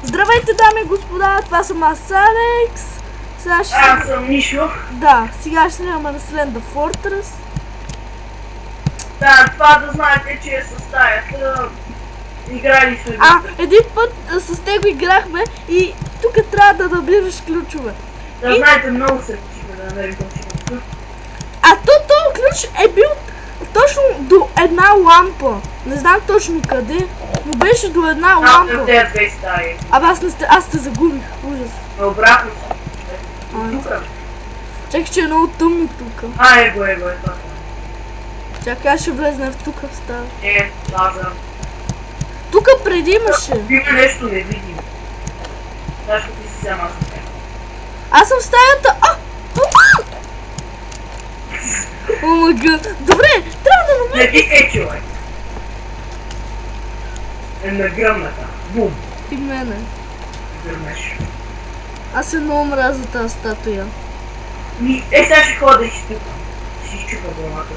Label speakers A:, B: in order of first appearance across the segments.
A: Здравейте, дами и господа, това съм аз, Алекс. Сега ще...
B: Аз съм Мишо.
A: Да, сега ще снимаме на Slender Fortress.
B: Да, това да знаете, че е със стаята. Играли сме.
A: Един път с него играхме и тук трябва да набираш ключове.
B: Да знаете, много се решихме да намерим този ключ.
A: този ключ е бил точно до една лампа. Не знам точно къде, но беше до една лампа.
B: Там тези две стаи.
A: Аз те загубих, ужас.
B: Обратно. Тук.
A: Чакай, че е много тъмно тук.
B: Его е това.
A: Чакай, аз ще влезна в тук в стая.
B: База.
A: Тук преди имаше.
B: Има нещо невидимо. Защо ти си сама с него?
A: Аз съм в стаята. О май гад. Добре, трябва да намерим.
B: Не ти човек. На гръмната. Бум.
A: И мене.
B: Гърмеш.
A: Аз се много мразя тази статуя.
B: Сега ще хода и си тук. Ще изчупа главата.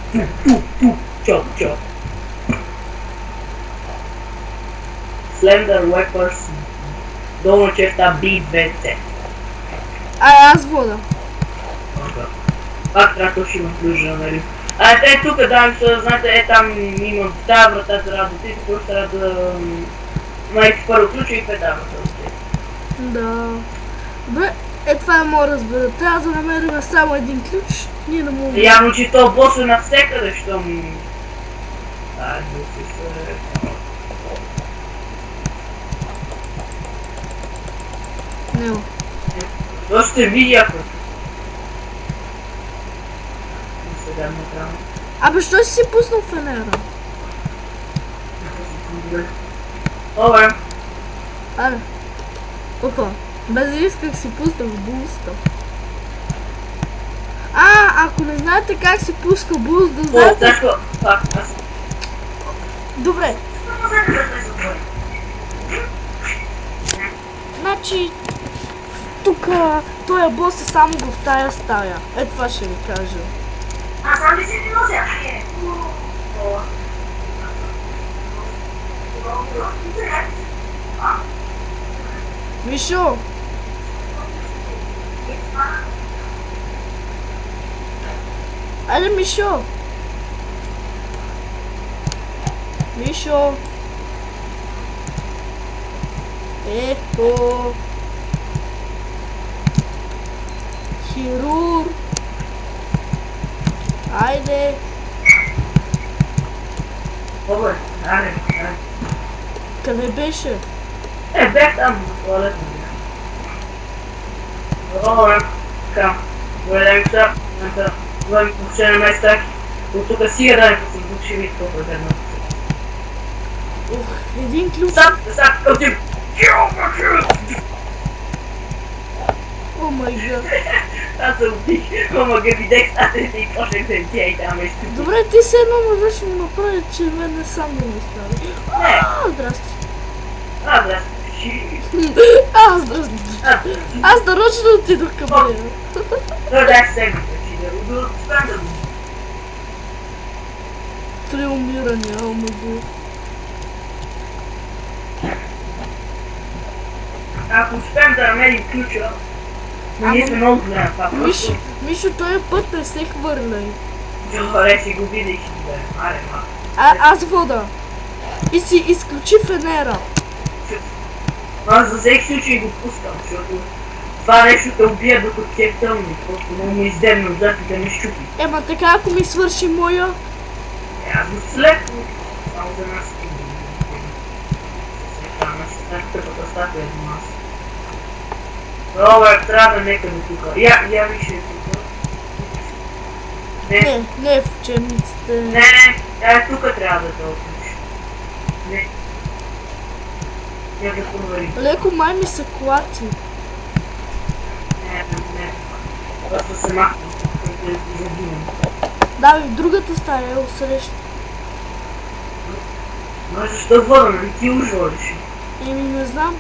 B: Ту. Чоп. Slender Weapons. Долна черта B2C.
A: Аз вода.
B: Пак трябва да има ключ, нали? Тук да, знаете, там има тази врата трябва да отидете, просто трябва да намерите първо ключа и пета врата да отидете.
A: Да. Добре, това не мога да разбера. Трябва да намерим само един ключ. Ние не можем.
B: Явно, че то бос е навсекъде, щом...
A: Нема.
B: То ще види ако... Сега не трябва.
A: Що си пуснал фенера?
B: Добре.
A: Опа. Без риск как си пуснал буста. Ако не знаете как се пуска буст, да знаете... Добре. Значи... Тук този бос е само в тая стая. Това ще ви кажа.
B: Сам ли си ти нося?
A: Мишо! Айде, Мишо! Мишо! Ето! Хирург! Айде!
B: Добре, айде.
A: Къде беше?
B: Бях там в туалетна. Добре, така. Гледам сега, гледам въобще на местак. От тук си да не посъдук, ще види колко е дърна.
A: Един ключ.
B: Сега, къде?
A: О май гад.
B: Аз се убих, ама га видех статите и почнах да тя и там нещо.
A: Добре, ти се едно можеш да направи, че мен не сам да ме стави. Здрасти.
B: Здрасти.
A: Здрасти. Аз нарочно отидох към нея.
B: Да, сегната, че да успеем да го.
A: Три умирания, о май гад.
B: Ако успеем да намерим ключа, ние сме много зле на това.
A: Мишо, този път не се хвърляй.
B: Добре, си го видя и ще го берем. Аре,
A: Аз вода. И си изключи фенера.
B: Аз за всеки случай го пускам, защото това нещо те убия докато ти е тъмно. Просто много му издебна отзад и да ме щупи.
A: Така ако ми свърши моя...
B: Аз го слепо. Само за нас ти го. Сега тъпата статуя до нас. Добре, трябва да нека до тука. Я виж е тука.
A: Не е в учебниците.
B: Не, тука трябва да те отключи. Не. Я да проверим.
A: Леко май ми се клати.
B: Не. Просто се махна. Да загинем.
A: Да, в другата стая е усреща.
B: Но защо вода, нали ти ужориш?
A: Не знам.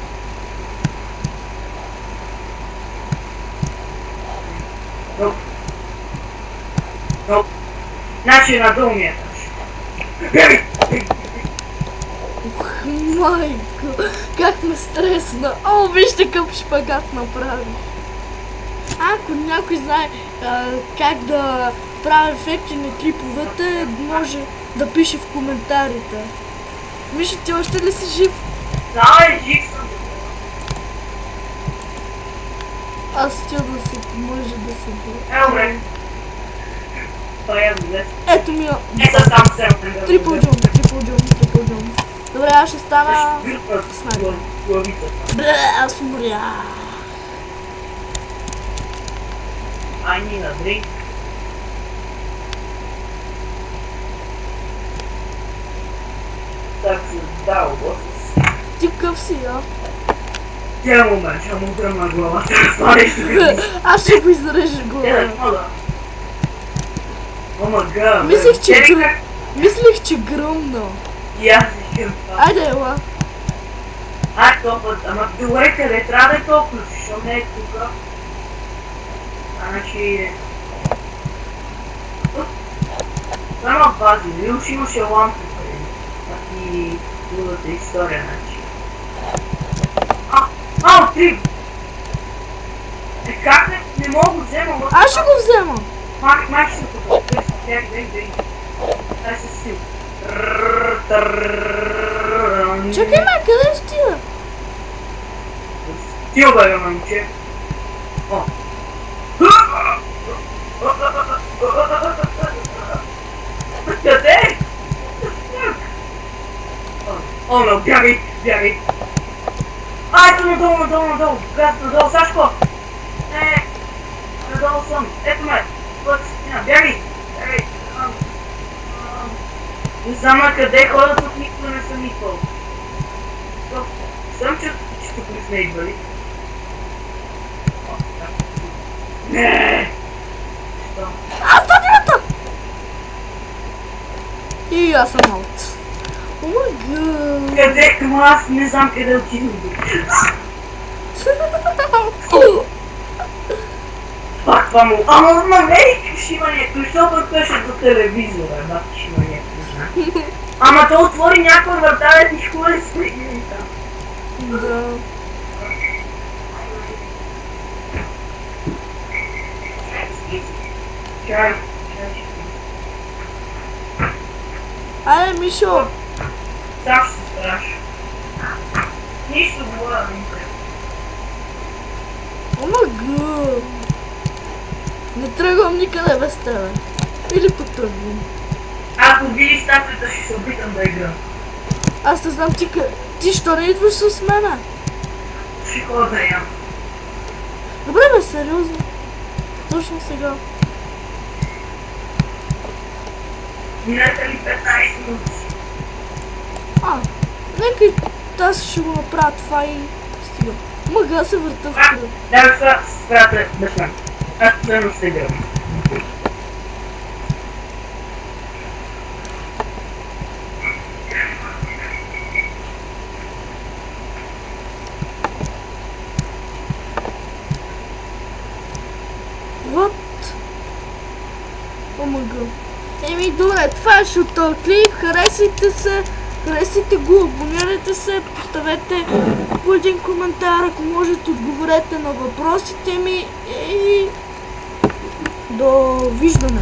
B: Значи на долния етаж.
A: Ух. майко, как ме стресна. О, вижте какъв шпагат направи. Ако някой знае как да прави ефекти на клиповете, може да пише в коментарите. Миша, ти още ли си жив?
B: Да, жив съм.
A: Аз ще да се, може да се бъде.
B: Добре. Той е взет.
A: Ето ми,
B: Ето там се.
A: трипл джон. Добре, аз ще стана снайпер. Бле, аз умря.
B: I need a drink. Так се дал, бос.
A: Ти къв си, а?
B: Тя момент, ще му дръмна главата. Свариш тук.
A: Аз ще го изрежа глава.
B: Ома гъм.
A: Мислих, че гръмна.
B: И аз искам това.
A: Айде, ела.
B: Топът, ама добре, къде трябва да е то ключ, защото не е тук. Значи... Само пази, нали уж имаше лампи преди. Так и другата история, значи. Три! Как не мога да взема?
A: Аз ще го взема.
B: Май ще се тук. Дай. Дай се сил.
A: Чакай ме, къде стига?
B: Стил бе, момче. О. Къде? О, но, бягай. Ето надолу. Газ, надолу, Сашко. Не, надолу съм. Ето ме. Бягай. Не знам на къде хода, тук никога не съм никол. Съм че тук не сме идвали. Не! Що?
A: Аз стадията! И аз съм аут. О май гад.
B: Къде към аз не знам къде отидам. Пак това му... Ама намерих, ще има някой, защото пеше до телевизора, бак ще има някой. Ама то отвори някой врата, и хубаво с пригни там.
A: Да.
B: Чай.
A: Айде, Мишо.
B: Сам ще се страш. Нищо говоря, не се.
A: О май гад. Не тръгвам никъде без тебе. Или потръгвам.
B: Ако видиш статуята, ще се опитам да играм.
A: Аз не знам ти що не идваш с мене?
B: Ще ходя да ям.
A: Добре бе, сериозно. Точно сега.
B: Минаха ли 15 минути?
A: Нека и аз ще го направя това и стига. Мъга се върта в кръг.
B: Дай сега се спрята да съм. Аз тръгна се играм.
A: What? О май гад. Еми добре, това е шутър клип. Харесайте го, абонирайте се, поставете по един коментар, ако можете отговорете на въпросите ми и довиждане.